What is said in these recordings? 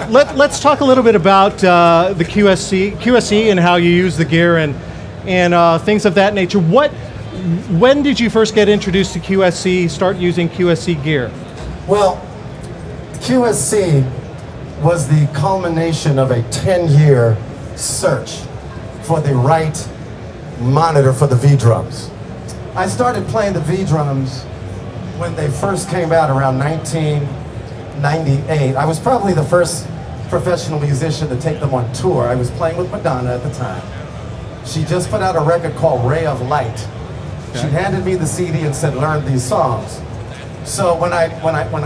let's talk a little bit about the QSC and how you use the gear and things of that nature. When did you first get introduced to QSC, start using QSC gear? Well, QSC was the culmination of a 10-year search for the right monitor for the V-Drums. I started playing the V-Drums when they first came out around 1998. I was probably the first professional musician to take them on tour. I was playing with Madonna at the time. She just put out a record called Ray of Light. She handed me the CD and said, learn these songs. So when I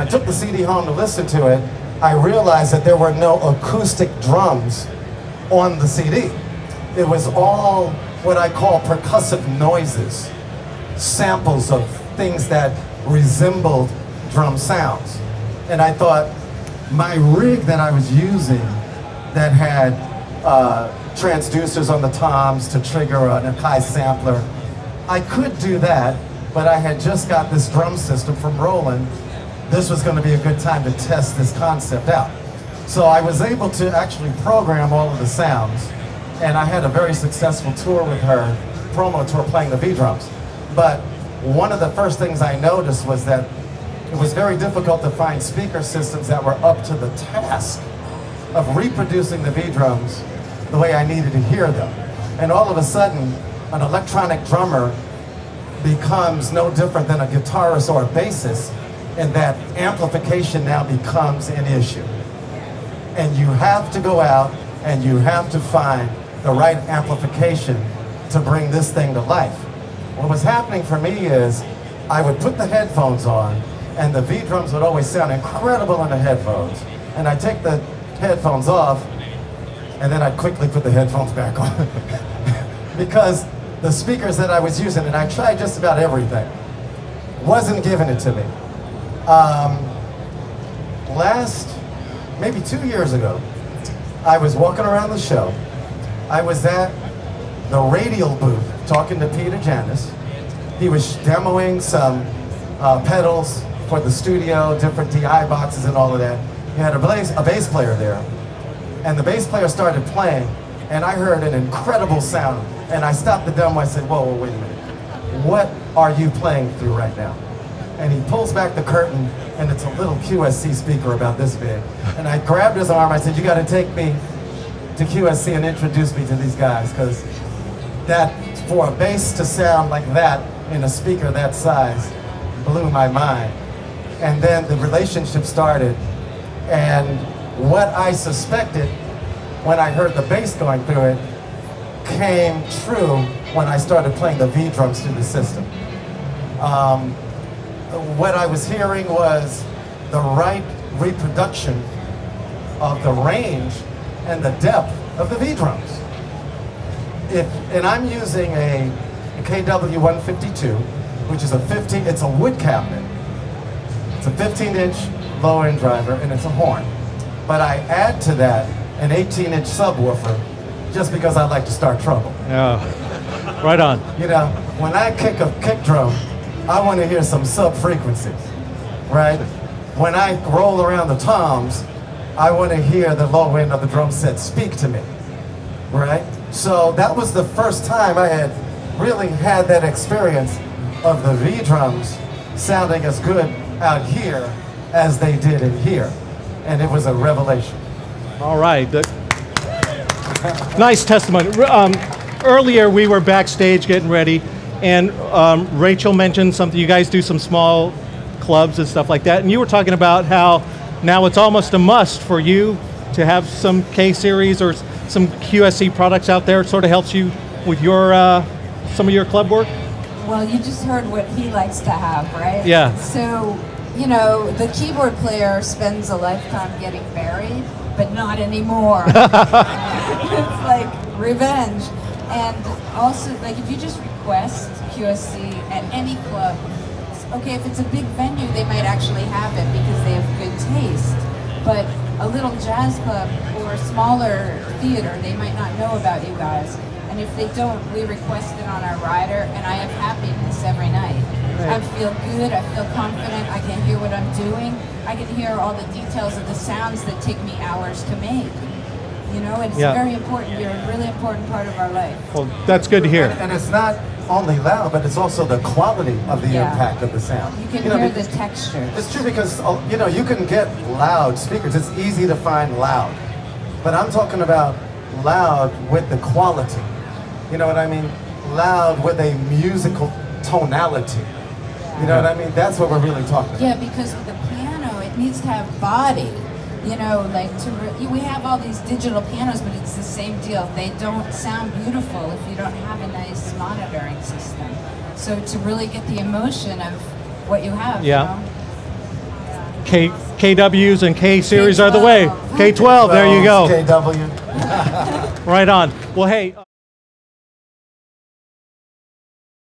took the CD home to listen to it, I realized that there were no acoustic drums on the CD. It was all what I call percussive noises, samples of things that resembled drum sounds. And I thought, my rig that I was using that had transducers on the toms to trigger a high sampler, I could do that, but I had just got this drum system from Roland. This was going to be a good time to test this concept out. So I was able to actually program all of the sounds, and I had a very successful tour with her, promo tour playing the V-Drums. But one of the first things I noticed was that it was very difficult to find speaker systems that were up to the task of reproducing the V-Drums the way I needed to hear them. And all of a sudden, an electronic drummer becomes no different than a guitarist or a bassist, and that amplification now becomes an issue. And you have to go out and you have to find the right amplification to bring this thing to life. What was happening for me is I would put the headphones on, and the V-Drums would always sound incredible in the headphones. And I'd take the headphones off, and then I'd quickly put the headphones back on. Because the speakers that I was using, and I tried just about everything, wasn't giving it to me. Maybe 2 years ago, I was walking around the show. I was at the radial booth talking to Peter Janis. He was demoing some pedals for the studio, different DI boxes and all of that. He had a bass player there. And the bass player started playing, and I heard an incredible sound. And I stopped the demo. I said, whoa, wait a minute. What are you playing through right now? And he pulls back the curtain, and it's a little QSC speaker about this big. And I grabbed his arm. I said, you got to take me to QSC and introduce me to these guys, because that, for a bass to sound like that in a speaker that size, blew my mind. And then the relationship started, and what I suspected when I heard the bass going through it came true when I started playing the V-Drums through the system. What I was hearing was the right reproduction of the range and the depth of the V-Drums. And I'm using a KW152, which is it's a wood cabinet. It's a 15-inch low-end driver, and it's a horn. But I add to that an 18-inch subwoofer, just because I like to start trouble. Yeah, right on. You know, when I kick a kick drum, I want to hear some sub-frequencies, right? When I roll around the toms, I want to hear the low end of the drum set speak to me, right? So that was the first time I had really had that experience of the V-Drums sounding as good out here as they did in here. And it was a revelation. All right. Nice testimony. Earlier we were backstage getting ready, and Rachel mentioned something. You guys do some small clubs and stuff like that, and you were talking about how now it's almost a must for you to have some K-Series or some QSC products out there. It sort of helps you with your some of your club work. Well, you just heard what he likes to have, right? Yeah. So, you know, the keyboard player spends a lifetime getting buried, but not anymore. It's like revenge. And also, like, if you just request QSC at any club, okay, if it's a big venue, they might actually have it because they have good taste. But a little jazz club or a smaller theater, they might not know about you guys. And if they don't, we request it on our rider, and I have happiness every night. I feel good, I feel confident, I can hear what I'm doing, I can hear all the details of the sounds that take me hours to make. You know, it's very important. You're a really important part of our life. Well, that's good to hear. And it's not only loud, but it's also the quality of the impact of the sound. You can hear the texture. It's true because, you know, you can get loud speakers. It's easy to find loud. But I'm talking about loud with the quality. You know what I mean? Loud with a musical tonality. You know what I mean? That's what we're really talking about. Yeah, because with the piano, it needs to have body. You know, like we have all these digital pianos, but it's the same deal. They don't sound beautiful if you don't have a nice monitoring system. So to really get the emotion of what you have, you know? KWs and K series are the way. K12, there you go. KW. Right on. Well, hey.